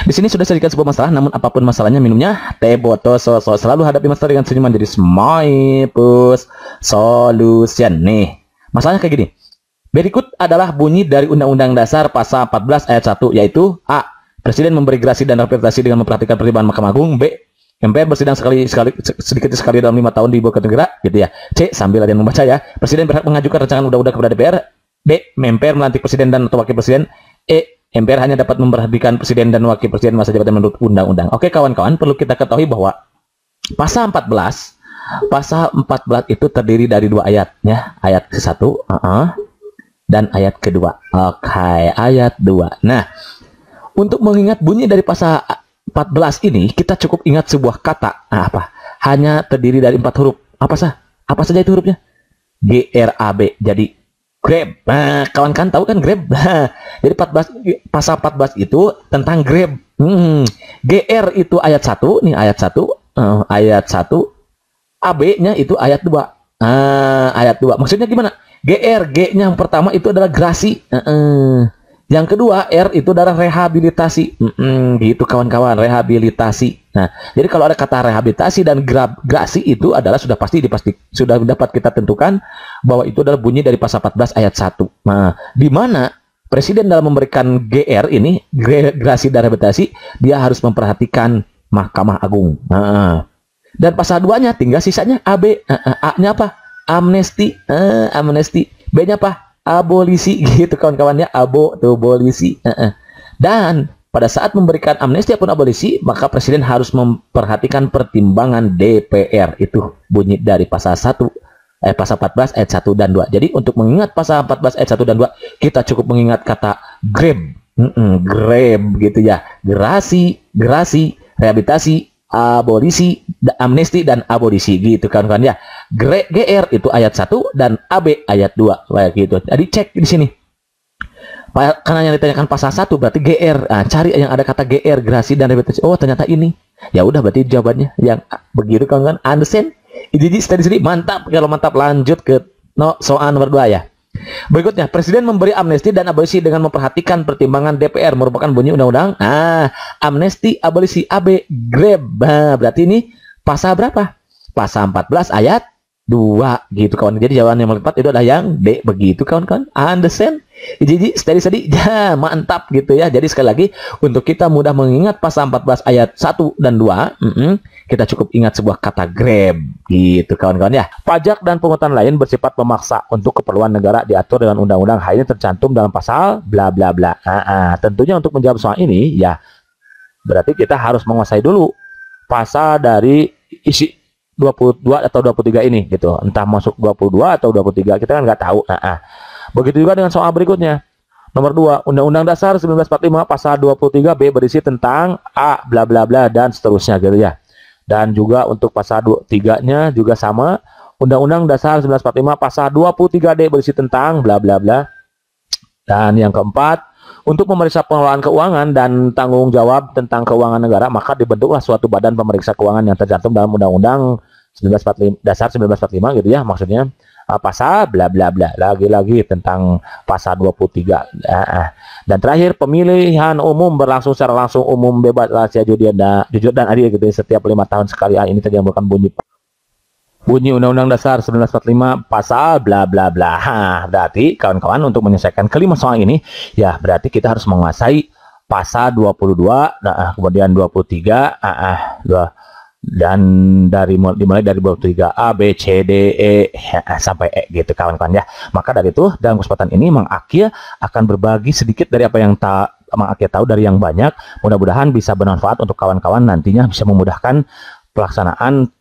Di sini sudah sajikan sebuah masalah, namun apapun masalahnya minumnya teh botol so selalu hadapi masalah dengan senyuman. Jadi Smile Solution. Nih, masalahnya kayak gini. Berikut adalah bunyi dari Undang-Undang Dasar Pasal 14 Ayat 1, yaitu A. Presiden memberi gerasi dan representasi dengan memperhatikan pertimbangan Mahkamah Agung. B. MPR bersidang sedikit sekali dalam 5 tahun di ibu kota negara, gitu ya. C. Sambil ada yang membaca ya. Presiden berhak mengajukan rancangan undang-undang kepada DPR. D. MPR melantik presiden dan atau wakil presiden. E. MPR hanya dapat memperhatikan presiden dan wakil presiden masa jabatan menurut undang-undang. Oke kawan-kawan, perlu kita ketahui bahwa pasal 14 itu terdiri dari 2 ayat ya. Ayat ke-1 dan ayat kedua. Oke, ayat 2. Nah, untuk mengingat bunyi dari pasal 14 ini, kita cukup ingat sebuah kata. Nah, apa? Hanya terdiri dari 4 huruf. Apa saja itu hurufnya? GRAB. Jadi Grab. Nah, kawan-kawan tahu kan Grab? Jadi pasal 14 itu tentang Grab. GR itu ayat 1, nih ayat 1, ayat 1. AB-nya itu ayat 2. Ayat 2. Maksudnya gimana? G-nya yang pertama itu adalah gerasi. Yang kedua, R itu adalah rehabilitasi. Gitu kawan-kawan, rehabilitasi. Nah, jadi kalau ada kata rehabilitasi dan gerasi itu adalah sudah dapat kita tentukan bahwa itu adalah bunyi dari pasal 14 ayat 1. Nah, di mana presiden dalam memberikan GR ini, gerasi dan rehabilitasi, dia harus memperhatikan Mahkamah Agung. Dan pasal 2-nya tinggal sisanya AB. A-nya apa? Amnesti. Amnesti. B-nya apa? Abolisi, gitu kawan-kawannya. Abolisi. Dan pada saat memberikan amnesti ataupun abolisi, maka presiden harus memperhatikan pertimbangan DPR. Itu bunyi dari pasal 14 ayat 1 dan 2. Jadi untuk mengingat pasal 14 ayat 1 dan 2, kita cukup mengingat kata Grab. Grab gitu ya. Gerasi, rehabilitasi, abolisi, amnesti dan abolisi, gitu kawan-kawan ya. GR itu ayat 1 dan AB ayat 2 kayak gitu. Jadi cek di sini. Karena yang ditanyakan pasal 1 berarti GR. Cari yang ada kata GR, gerasi dan rehabilitasi. Oh, ternyata ini. Ya udah, berarti jawabannya yang begitu kawan-kawan. Understand? Jadi studi mantap. Kalau mantap, lanjut ke soal nomor 2 ya. Berikutnya, presiden memberi amnesti dan abolisi dengan memperhatikan pertimbangan DPR, merupakan bunyi undang-undang. Amnesti, abolisi, AB, Grab. Berarti ini pasal berapa? Pasal 14 ayat 2, gitu kawan. Jadi jawaban yang tepat itu adalah yang D, begitu kawan-kawan. Understand? Jadi studi ya, mantap gitu ya. Jadi sekali lagi, untuk kita mudah mengingat pasal 14 ayat 1 dan 2, kita cukup ingat sebuah kata Grab, gitu kawan-kawan ya. Pajak dan pungutan lain bersifat memaksa untuk keperluan negara diatur dengan undang-undang. Hal ini tercantum dalam pasal bla bla bla. Tentunya untuk menjawab soal ini ya, berarti kita harus menguasai dulu pasal dari isi 22 atau 23 ini gitu. Entah masuk 22 atau 23, kita kan nggak tahu. Begitu juga dengan soal berikutnya. Nomor 2, Undang-Undang Dasar 1945 pasal 23B berisi tentang A bla bla bla dan seterusnya gitu ya. Dan juga untuk pasal 23-nya juga sama. Undang-Undang Dasar 1945 pasal 23D berisi tentang bla bla bla. Dan yang keempat, untuk memeriksa pengelolaan keuangan dan tanggung jawab tentang keuangan negara, maka dibentuklah suatu badan pemeriksa keuangan yang tercantum dalam Undang-Undang Dasar 1945 gitu ya. Maksudnya pasal bla bla bla, lagi-lagi tentang pasal 23. Dan terakhir, pemilihan umum berlangsung secara langsung, umum, bebas, rahasia, jujur dan adil gitu ya, setiap 5 tahun sekali. Ini tadi yang bukan bunyi Undang-Undang Dasar 1945 pasal bla bla bla. Berarti kawan-kawan, untuk menyelesaikan kelima soal ini ya, berarti kita harus menguasai pasal 22, kemudian 23, dan dimulai dari 23 A, B, C, D, E sampai E gitu kawan-kawan ya. Maka dari itu, dalam kesempatan ini Mang Akil akan berbagi sedikit dari apa yang Mang Akil tahu dari yang banyak. Mudah-mudahan bisa bermanfaat untuk kawan-kawan, nantinya bisa memudahkan pelaksanaan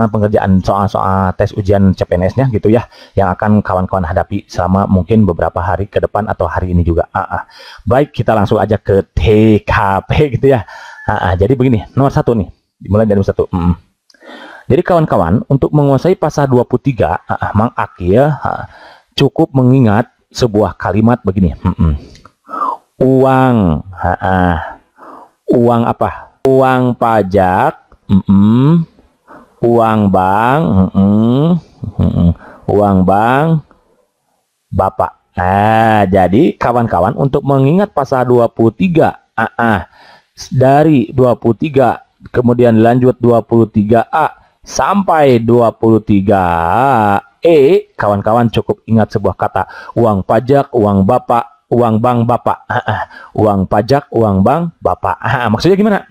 pengerjaan soal-soal tes ujian CPNS-nya gitu ya, yang akan kawan-kawan hadapi selama mungkin beberapa hari ke depan atau hari ini juga. Baik, kita langsung aja ke TKP gitu ya. Jadi begini, nomor 1 nih, dimulai dari nomor 1. Jadi kawan-kawan, untuk menguasai pasal 23, Mang Akil cukup mengingat sebuah kalimat begini. Uang, uang apa? Uang pajak, uang bank, uang bank, Bapak. Jadi kawan-kawan, untuk mengingat pasal 23 Dari 23 kemudian lanjut 23A sampai 23E, kawan-kawan cukup ingat sebuah kata, uang pajak, uang bapak, uang bank bapak. Uang pajak, uang bank bapak. Maksudnya gimana?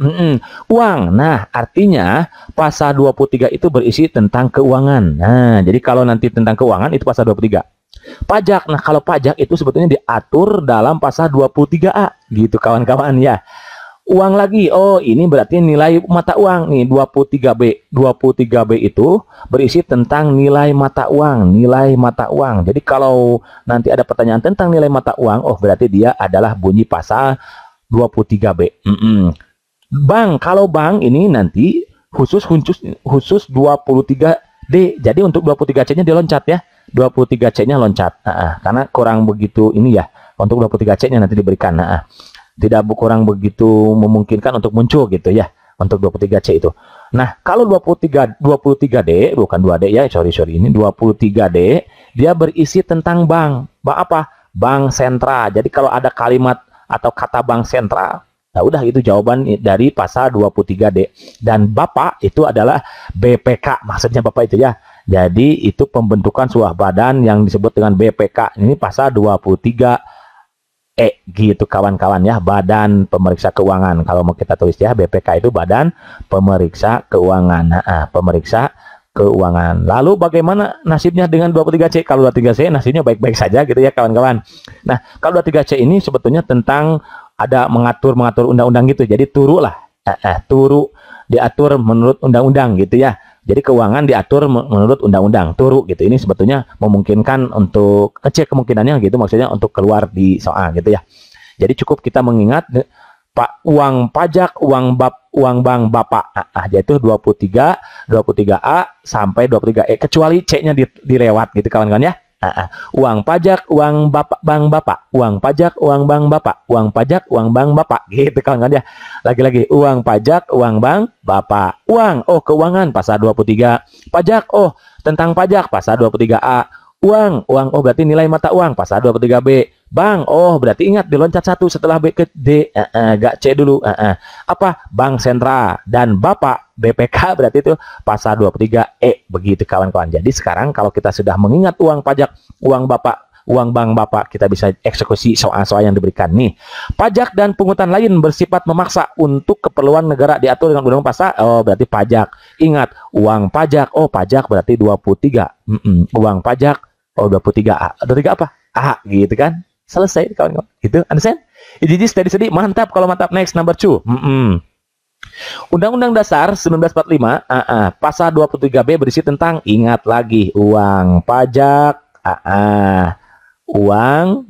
Uang. Nah, artinya pasal 23 itu berisi tentang keuangan. Nah, jadi kalau nanti tentang keuangan itu pasal 23. Pajak. Nah, kalau pajak itu sebetulnya diatur dalam pasal 23A gitu kawan-kawan ya. Uang lagi, oh ini berarti nilai mata uang nih 23B. 23B itu berisi tentang nilai mata uang, nilai mata uang. Jadi kalau nanti ada pertanyaan tentang nilai mata uang, oh berarti dia adalah bunyi pasal 23B. Bank, kalau bank ini nanti khusus 23D. Jadi untuk 23C-nya diloncat ya. 23C-nya loncat. Karena kurang begitu ini ya. Untuk 23C-nya nanti diberikan. Tidak kurang begitu memungkinkan untuk muncul gitu ya untuk 23C itu. Nah, kalau 23D bukan 2D ya, sorry ini 23D dia berisi tentang bank. Bank apa? Bank sentra. Jadi kalau ada kalimat atau kata bank sentra, nah udah itu jawaban dari pasal 23D. Dan Bapak itu adalah BPK, maksudnya Bapak itu ya. Jadi itu pembentukan sebuah badan yang disebut dengan BPK. Ini pasal 23 gitu kawan-kawan ya, Badan Pemeriksa Keuangan. Kalau mau kita tulis ya, BPK itu Badan Pemeriksa Keuangan. Pemeriksa Keuangan. Lalu bagaimana nasibnya dengan 23C? Kalau 23C nasibnya baik-baik saja gitu ya kawan-kawan. Nah, kalau 23C ini sebetulnya tentang ada mengatur undang-undang gitu. Jadi turu lah. Turu diatur menurut undang-undang gitu ya. Jadi keuangan diatur menurut undang-undang, turu gitu. Ini sebetulnya memungkinkan untuk ngecek kemungkinannya gitu, maksudnya untuk keluar di soal gitu ya. Jadi cukup kita mengingat Pak uang pajak, uang bank bapak, yaitu 23A sampai 23E, kecuali C-nya dilewat gitu kawan-kawan ya. Uang pajak, uang bapak, bank bapak, uang pajak, uang bank bapak, uang pajak, uang bank bapak, gitu kawan-kawan ya. Lagi-lagi uang pajak, uang bank bapak, uang, oh keuangan pasal 23, pajak, oh tentang pajak pasal 23A, uang, oh berarti nilai mata uang pasal 23B, bank, oh berarti ingat diloncat satu setelah B ke D, gak C dulu, apa bank sentra, dan bapak BPK berarti itu pasal 23E, begitu kawan-kawan. Jadi sekarang kalau kita sudah mengingat uang pajak, uang bapak, uang bank bapak, kita bisa eksekusi soal-soal yang diberikan nih. Pajak dan pungutan lain bersifat memaksa untuk keperluan negara diatur dengan undang-undang pasal, oh berarti pajak. Ingat uang pajak, oh pajak berarti 23. Uang pajak, oh 23A. 23 apa? A gitu kan. Selesai kawan-kawan. Gitu, understand? Jadi steady mantap. Kalau mantap, next number 2. Undang-Undang Dasar 1945 pasal 23B berisi tentang, ingat lagi, uang pajak, uang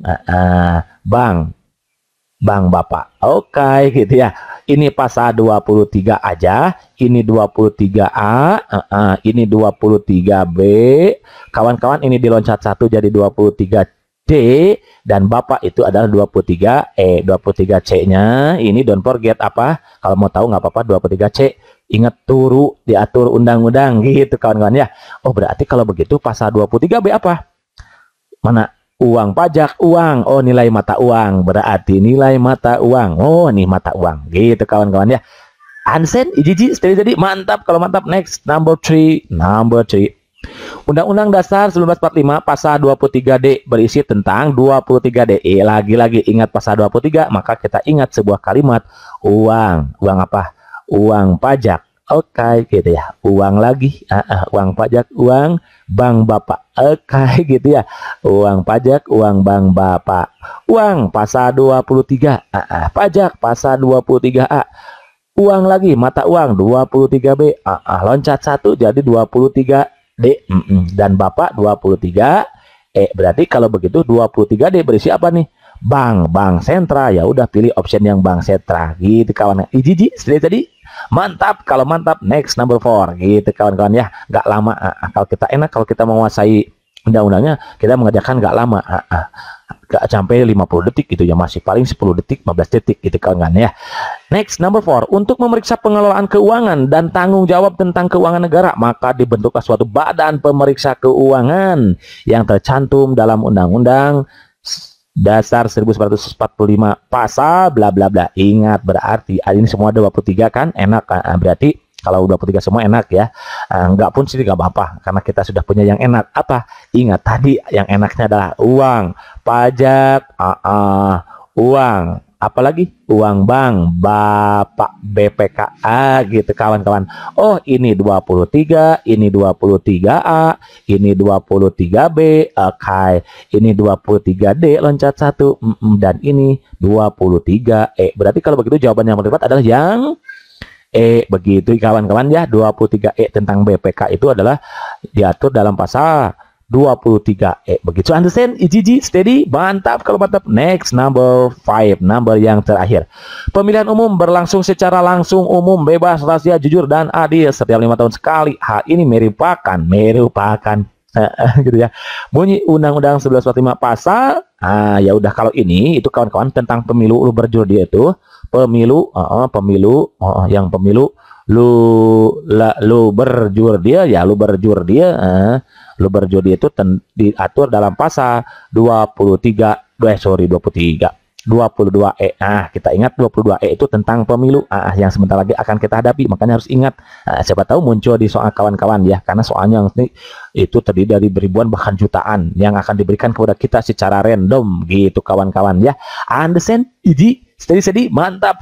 bank bapak. Oke, gitu ya. Ini pasal 23 aja, ini 23A, ini 23B. Kawan-kawan ini diloncat satu jadi 23D, dan bapak itu adalah 23E. 23C-nya ini don't forget apa? Kalau mau tahu nggak apa-apa, 23C. Ingat turu diatur undang-undang gitu kawan-kawan ya. Oh berarti kalau begitu pasal 23B apa? Mana? Uang pajak, uang. Oh nilai mata uang. Berarti nilai mata uang. Oh nih mata uang. Gitu kawan-kawan ya. Hansen, Ijiji, steady, mantap. Kalau mantap, next number 3. Undang-Undang Dasar 1945 pasal 23D berisi tentang 23D. Lagi-lagi ingat pasal 23, maka kita ingat sebuah kalimat uang. Uang apa? Uang pajak. Oke, gitu ya. Uang lagi, uang pajak, uang bank bapak. Oke, gitu ya. Uang pajak, uang bank bapak. Uang pasal 23, pajak pasal 23A. Uang lagi, mata uang 23B. Loncat satu jadi 23D. Dan bapak 23E. Berarti kalau begitu 23D berisi apa nih? Bank sentra. Ya udah pilih option yang bank sentra. Gitu kawan. Ijiji, tadi mantap. Kalau mantap, next number 4. Gitu kawan-kawan ya. Gak lama. Kalau kita enak, kalau kita menguasai undang-undangnya, kita mengerjakan gak lama. Gak sampai 50 detik gitu ya, masih paling 10 detik, 15 detik gitu kawan-kawan ya. Next number 4, untuk memeriksa pengelolaan keuangan dan tanggung jawab tentang keuangan negara, maka dibentuklah suatu badan pemeriksa keuangan yang tercantum dalam Undang-Undang dasar 1945 pasal bla bla bla. Ingat, berarti ini semua 23 kan, enak kan? Berarti kalau 23 semua enak ya. Enggak pun sih nggak apa-apa, karena kita sudah punya yang enak. Apa? Ingat tadi yang enaknya adalah uang, pajak, uang, apalagi uang bank, bapak, BPKA gitu kawan-kawan. Oh, ini 23, ini 23A, ini 23B, oke. Ini 23D loncat 1, dan ini 23E. Berarti kalau begitu jawaban yang tepat adalah yang begitu kawan-kawan ya. 23E tentang BPK itu adalah diatur dalam pasal 23E. Begitu, understand? Iji, steady, mantap. Kalau mantap, next number 5, number yang terakhir. Pemilihan umum berlangsung secara langsung, umum, bebas, rahasia, jujur, dan adil setiap 5 tahun sekali. Hal ini merupakan gitu ya. Bunyi Undang-Undang 1145 pasal. Ya udah, kalau ini itu kawan-kawan tentang pemilu, lu berjur dia itu pemilu, yang pemilu lu berjur dia ya, lu berjur dia itu diatur dalam pasal 22E. Kita ingat 22E itu tentang pemilu yang sebentar lagi akan kita hadapi, makanya harus ingat. Siapa tahu muncul di soal kawan-kawan ya, karena soalnya itu terdiri dari ribuan bahkan jutaan yang akan diberikan kepada kita secara random gitu kawan-kawan ya. Understand? Steady, mantap.